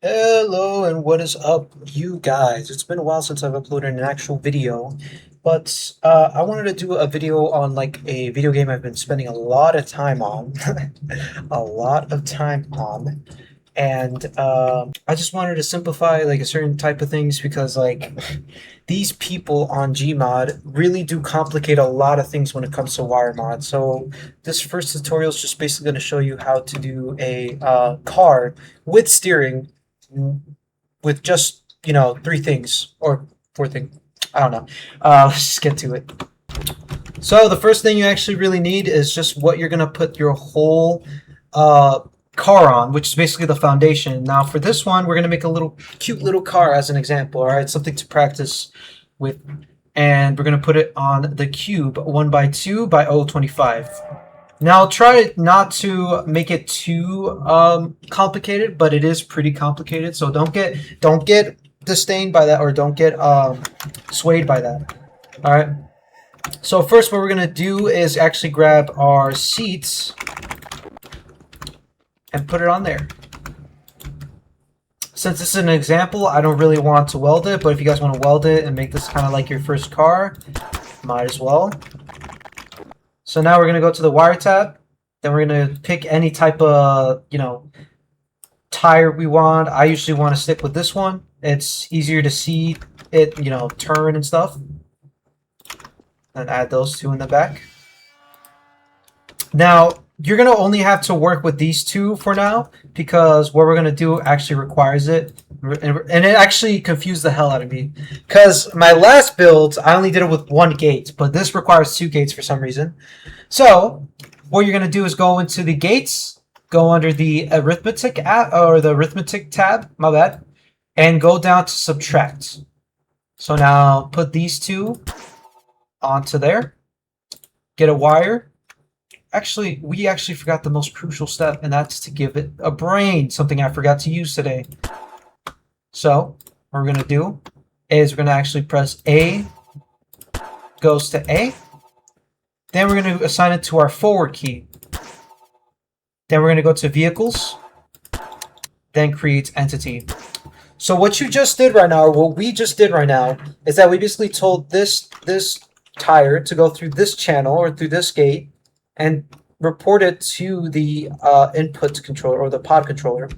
Hello and what is up, you guys? It's been a while since I've uploaded an actual video, but I wanted to do a video on like a video game I've been spending a lot of time on, a lot of time on, and I just wanted to simplify like a certain type of things because like these people on Gmod really do complicate a lot of things when it comes to wiremod. So this first tutorial is just basically going to show you how to do a car with steering with just three things or four things. I don't know. Let's just get to it. So the first thing you actually really need is just what you're gonna put your whole uh, car on, which is basically the foundation. Now for this one, we're gonna make a little cute little car as an example. All right, something to practice with, and we're gonna put it on the cube 1 by 2 by 0.25. Now try not to make it too complicated, but it is pretty complicated. So don't get disdained by that, or don't get swayed by that. All right. So first, what we're gonna do is actually grab our seats and put it on there. Since this is an example, I don't really want to weld it, but if you guys want to weld it and make this kind of like your first car, might as well. So now we're going to go to the wire tab. Then we're going to pick any type of, tire we want. I usually want to stick with this one. It's easier to see it, turn and stuff. And add those two in the back. Now, you're going to only have to work with these two for now because what we're going to do actually requires it. And it actually confused the hell out of me because my last build, I only did it with one gate, but this requires two gates for some reason. So what you're going to do is go into the gates, go under the arithmetic app or the arithmetic tab, my bad, and go down to subtract. So now put these two onto there, get a wire. Actually, we actually forgot the most crucial step, and that's to give it a brain, something I forgot to use today. So what we're going to do is we're going to actually press A, goes to A. Then we're going to assign it to our forward key. Then we're going to go to vehicles, then create entity. So what you just did right now, or what we just did right now, is that we basically told this tire to go through this channel or through this gate and report it to the input controller or the pod controller.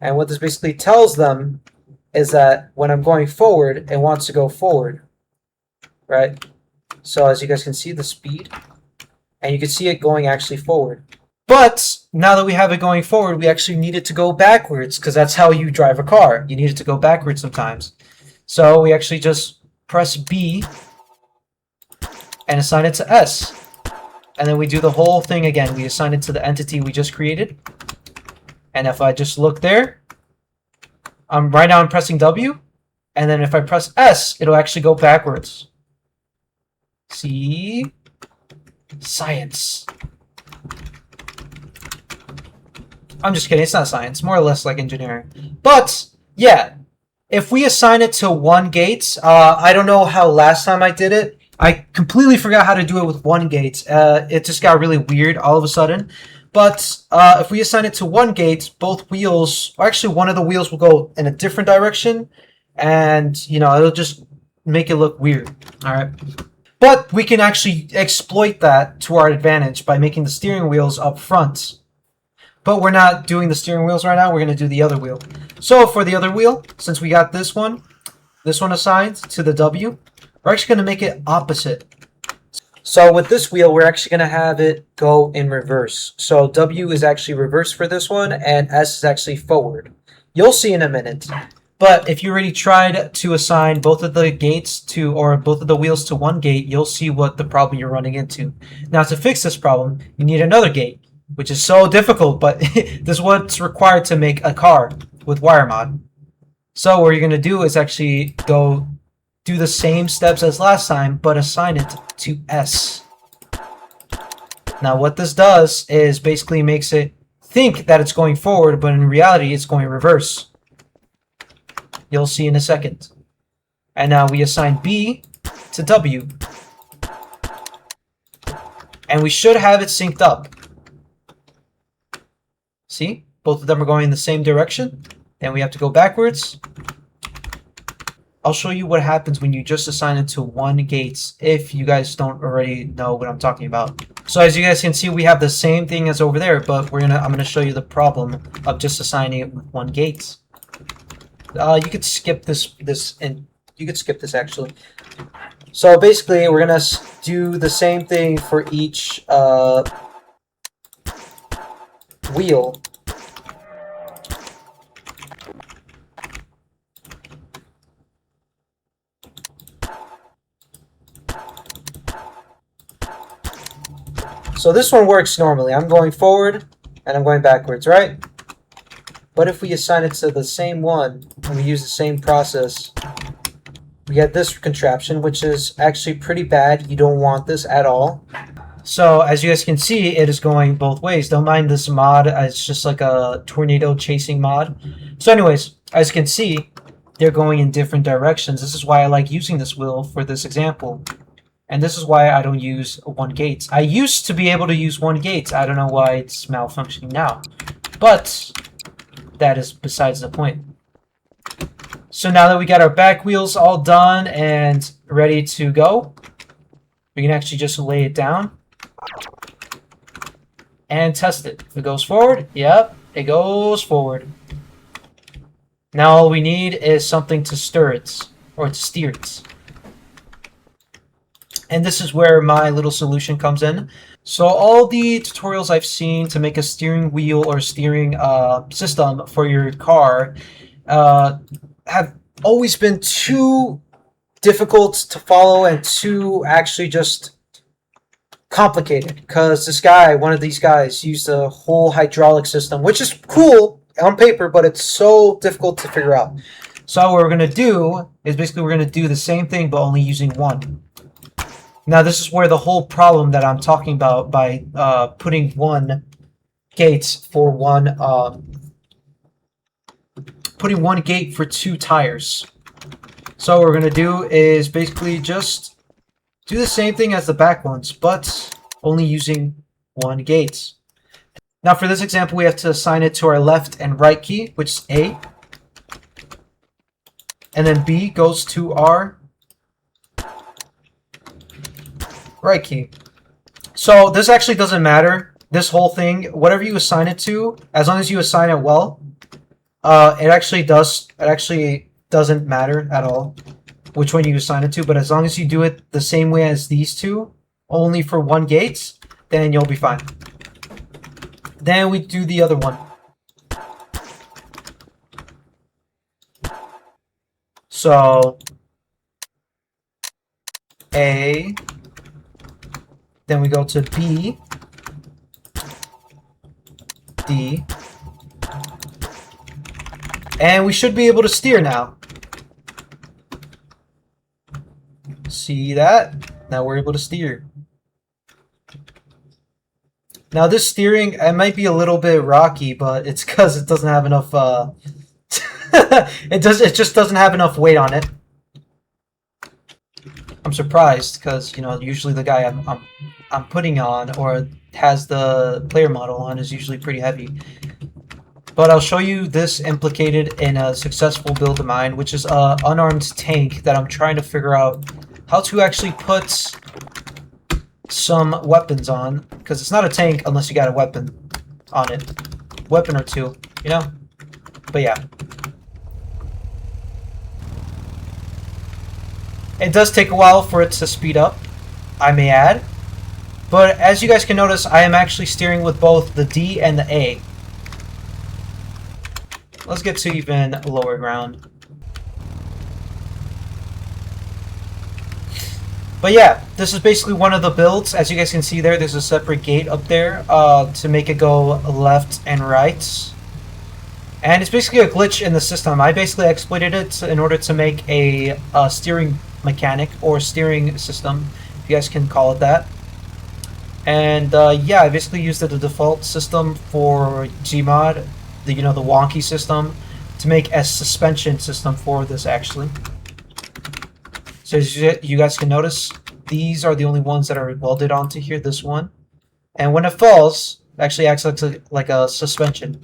And what this basically tells them is that when I'm going forward, it wants to go forward, right? So as you guys can see, the speed, and you can see it going actually forward. But now that we have it going forward, we actually need it to go backwards because that's how you drive a car. You need it to go backwards sometimes. So we actually just press B and assign it to S. And then we do the whole thing again. We assign it to the entity we just created. And if I just look there, right now I'm pressing W. And then if I press S, it'll actually go backwards. See? Science. I'm just kidding. It's not science. More or less like engineering. But, yeah. If we assign it to one gate, I don't know how last time I did it. I completely forgot how to do it with one gate. It just got really weird all of a sudden. But if we assign it to one gate, both wheels, or actually one of the wheels will go in a different direction. And, it'll just make it look weird. All right. But we can actually exploit that to our advantage by making the steering wheels up front. But we're not doing the steering wheels right now. We're going to do the other wheel. So for the other wheel, since we got this one assigned to the W, we're actually going to make it opposite. So with this wheel, we're actually going to have it go in reverse. So W is actually reverse for this one, and S is actually forward. You'll see in a minute. But if you already tried to assign both of the gates to, or both of the wheels to one gate, you'll see what the problem you're running into. Now to fix this problem, you need another gate, which is so difficult, but this is what's required to make a car with wiremod. So what you're going to do is actually go do the same steps as last time, but assign it to S. Now what this does is basically makes it think that it's going forward, but in reality it's going reverse. You'll see in a second. And now we assign B to W. And we should have it synced up. See? Both of them are going in the same direction. Then we have to go backwards. I'll show you what happens when you just assign it to one gates, if you guys don't already know what I'm talking about. So as you guys can see, we have the same thing as over there, but I'm gonna show you the problem of just assigning it with one gate. You could skip this and you could skip this actually. So basically, we're gonna do the same thing for each wheel. So this one works normally. I'm going forward and I'm going backwards, right? But if we assign it to the same one and we use the same process, we get this contraption, which is actually pretty bad. You don't want this at all. So as you guys can see, it is going both ways. Don't mind this mod. It's just like a tornado chasing mod. So anyways, as you can see, they're going in different directions. This is why I like using this wheel for this example. And this is why I don't use one gate. I used to be able to use one gate. I don't know why it's malfunctioning now. But that is besides the point. So now that we got our back wheels all done and ready to go, we can actually just lay it down and test it. If it goes forward, yep, it goes forward. Now all we need is something to stir it, or to steer it. And this is where my little solution comes in. So all the tutorials I've seen to make a steering wheel or steering system for your car have always been too difficult to follow and too actually just complicated. Because this guy, one of these guys, used a whole hydraulic system, which is cool on paper, but it's so difficult to figure out. So what we're going to do is basically we're going to do the same thing, but only using one. Now this is where the whole problem that I'm talking about by putting one gate for one, putting one gate for two tires. So what we're gonna do is basically just do the same thing as the back ones, but only using one gate. Now for this example, we have to assign it to our left and right key, which is A, and then B goes to our right key. So this actually doesn't matter. This whole thing, whatever you assign it to, as long as you assign it well, it actually doesn't matter at all which one you assign it to. But as long as you do it the same way as these two, only for one gate, then you'll be fine. Then we do the other one. So A. Then we go to B, D, and we should be able to steer now. See that? Now we're able to steer. Now this steering, it might be a little bit rocky, but it's because it doesn't have enough, it just doesn't have enough weight on it. I'm surprised because, you know, usually the guy I'm putting on or has the player model on is usually pretty heavy. But I'll show you this implicated in a successful build of mine, which is an unarmed tank that I'm trying to figure out how to actually put some weapons on, because it's not a tank unless you got a weapon on it. Weapon or two, you know? But yeah. It does take a while for it to speed up, I may add. But as you guys can notice, I am actually steering with both the D and the A. Let's get to even lower ground. But yeah, this is basically one of the builds. As you guys can see there's a separate gate up there to make it go left and right. And it's basically a glitch in the system. I basically exploited it in order to make a steering mechanic or steering system, if you guys can call it that. And yeah, I basically used the default system for Gmod, the wonky system, to make a suspension system for this actually. So as you guys can notice, these are the only ones that are welded onto here, this one. And when it falls, it actually acts like a suspension.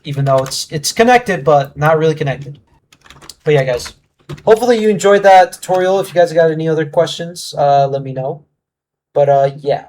even though it's connected, but not really connected. But yeah, guys. Hopefully you enjoyed that tutorial. If you guys got any other questions, let me know. But yeah.